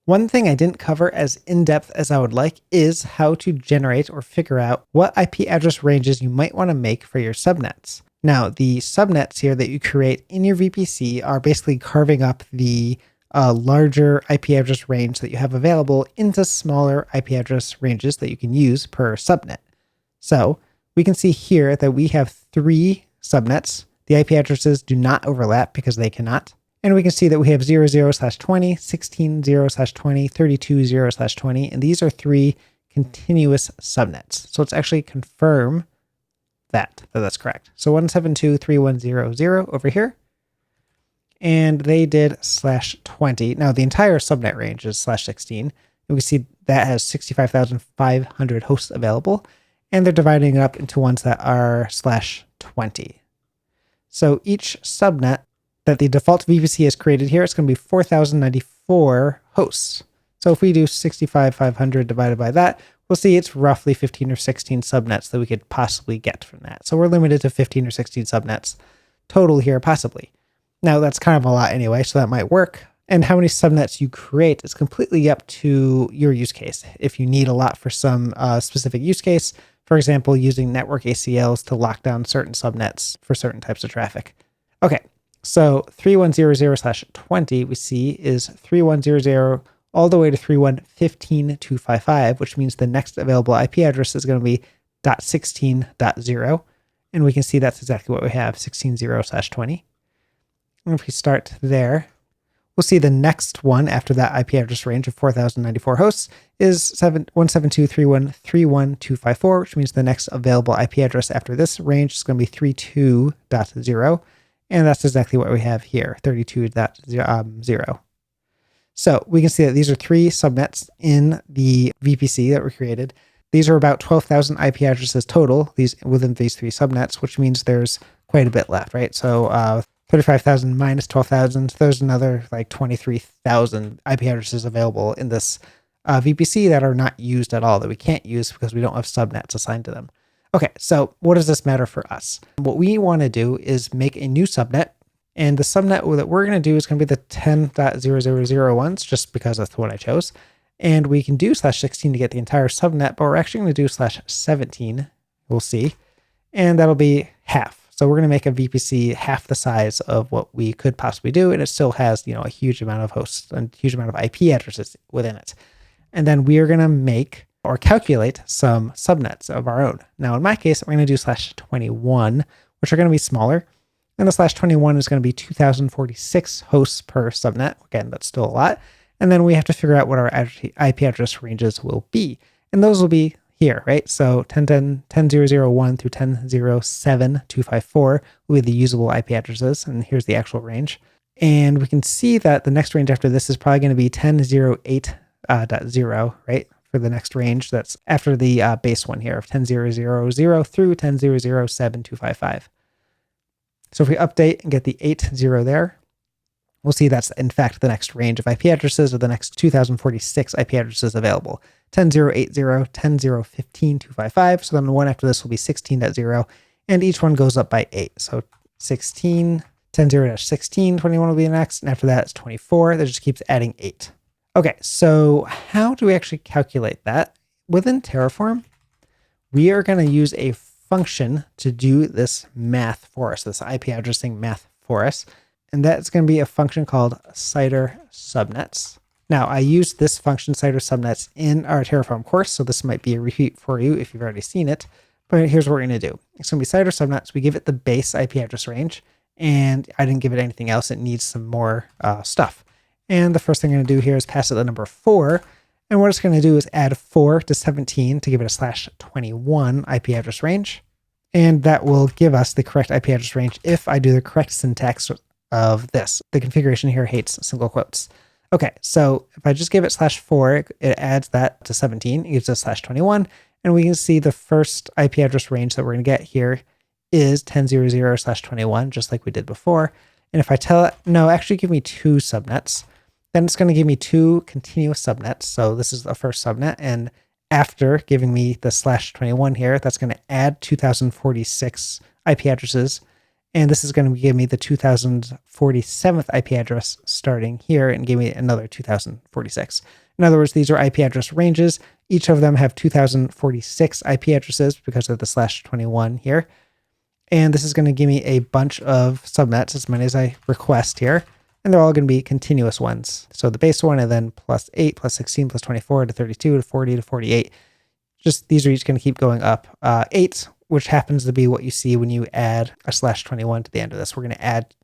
One thing I didn't cover as in-depth as I would like is how to generate or figure out what IP address ranges you might want to make for your subnets. Now, the subnets here that you create in your VPC are basically carving up the larger IP address range that you have available into smaller IP address ranges that you can use per subnet. So we can see here that we have 3 subnets. The IP addresses do not overlap because they cannot. And we can see that we have 00/20, 16/0/20, 32/0/20, and these are 3 continuous subnets. So let's actually confirm that that's correct. So 172.3.1.0.0 over here. And they did /20. Now the entire subnet range is /16. And we see that has 65,500 hosts available. And they're dividing it up into ones that are /20. So each subnet that the default VPC has created here, it's going to be 4,094 hosts. So if we do 65,500 divided by that, we'll see it's roughly 15 or 16 subnets that we could possibly get from that. So we're limited to 15 or 16 subnets total here, possibly. Now that's kind of a lot anyway, so that might work. And how many subnets you create is completely up to your use case. If you need a lot for some specific use case, for example, using network ACLs to lock down certain subnets for certain types of traffic. Okay, so 3100/20 we see is 3100 all the way to 3115.255, which means the next available IP address is going to be .16.0. And we can see that's exactly what we have, 16.0/20. And if we start there, we'll see the next one after that IP address range of 4,094 hosts is 172.3.1.3.1.254, which means the next available IP address after this range is going to be 32.0. And that's exactly what we have here, 32.0. So we can see that these are 3 subnets in the VPC that were created. These are about 12,000 IP addresses total, within these 3 subnets, which means there's quite a bit left, right? So 35,000 minus 12,000, there's another like 23,000 IP addresses available in this VPC that are not used at all, that we can't use because we don't have subnets assigned to them. Okay, so what does this matter for us? What we want to do is make a new subnet, and the subnet that we're going to do is going to be the 10.0.0.0 ones, just because that's the one I chose. And we can do /16 to get the entire subnet, but we're actually going to do /17, we'll see, and that'll be half. So we're going to make a VPC half the size of what we could possibly do, and it still has, a huge amount of hosts and a huge amount of IP addresses within it. And then we are going to make or calculate some subnets of our own. Now, in my case, we're going to do /21, which are going to be smaller. And the /21 is going to be 2,046 hosts per subnet. Again, that's still a lot. And then we have to figure out what our IP address ranges will be. And those will be here, right? So 10.0.0.1 through 10.0.7.254 will be the usable IP addresses. And here's the actual range. And we can see that the next range after this is probably going to be 10.0.8.0, right? For the next range that's after the base one here of 10.0.0.0 through 10.0.0.7.255. So if we update and get the 8.0 there, we'll see that's in fact the next range of IP addresses, or the next 2,046 IP addresses available. 10.0.8.0, 10.0.15.255. So then the one after this will be 16.0, and each one goes up by 8. So 16, 10.0-16, 21 will be the next, and after that it's 24. That just keeps adding 8. Okay, so how do we actually calculate that? Within Terraform, we are going to use a function to do this math for us, this IP addressing math for us. And that's going to be a function called CIDR subnets. Now, I used this function, CIDR subnets, in our Terraform course, so this might be a repeat for you if you've already seen it. But here's what we're going to do. It's going to be CIDR subnets. We give it the base IP address range, and I didn't give it anything else. It needs some more stuff. And the first thing I'm going to do here is pass it the number 4. And what it's going to do is add 4 to 17 to give it a /21 IP address range. And that will give us the correct IP address range if I do the correct syntax of this. The configuration here hates single quotes. Okay, so if I just give it /4, it adds that to 17. It gives us /21. And we can see the first IP address range that we're going to get here is 10.0.0/21, just like we did before. And if I tell it, no, actually give me 2 subnets, then it's going to give me 2 continuous subnets. So this is the first subnet. And after giving me the /21 here, that's going to add 2,046 IP addresses. And this is going to give me the 2047th IP address starting here and give me another 2046. In other words, these are IP address ranges. Each of them have 2046 IP addresses because of the /21 here. And this is going to give me a bunch of subnets, as many as I request here. And they're all going to be continuous ones. So the base one, and then +8, +16, +24 to 32 to 40 to 48. Just these are each going to keep going up. 8, which happens to be what you see when you add a /21 to the end of this. We're going to add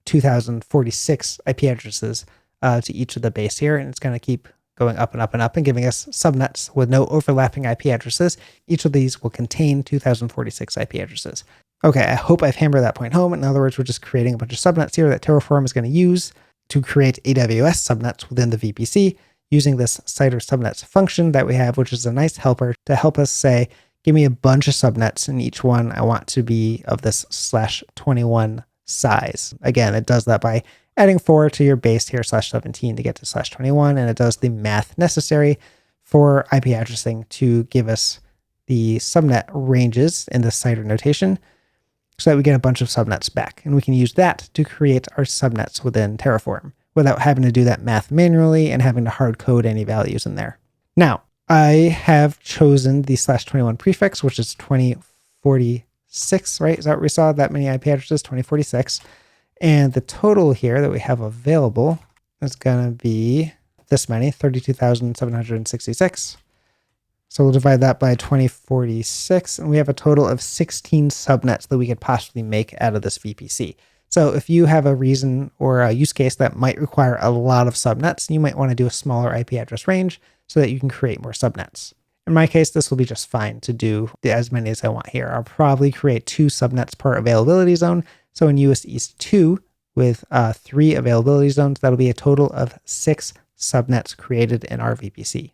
2046 IP addresses to each of the base here, and it's going to keep going up and up and up and giving us subnets with no overlapping IP addresses. Each of these will contain 2046 IP addresses. Okay, I hope I've hammered that point home. In other words, we're just creating a bunch of subnets here that Terraform is going to use to create AWS subnets within the VPC using this CIDR subnets function that we have, which is a nice helper to help us say, give me a bunch of subnets, and each one I want to be of this /21 size. Again, it does that by adding 4 to your base here, /17 to get to /21, and it does the math necessary for IP addressing to give us the subnet ranges in the CIDR notation so that we get a bunch of subnets back. And we can use that to create our subnets within Terraform without having to do that math manually and having to hard code any values in there. Now, I have chosen the /21 prefix, which is 2046, right? Is that what we saw? That many IP addresses, 2046. And the total here that we have available is going to be this many, 32,766. So we'll divide that by 2046, and we have a total of 16 subnets that we could possibly make out of this VPC. So if you have a reason or a use case that might require a lot of subnets, you might want to do a smaller IP address range so that you can create more subnets. In my case, this will be just fine to do as many as I want here. I'll probably create 2 subnets per availability zone. So in US East 2 with 3 availability zones, that'll be a total of 6 subnets created in our VPC.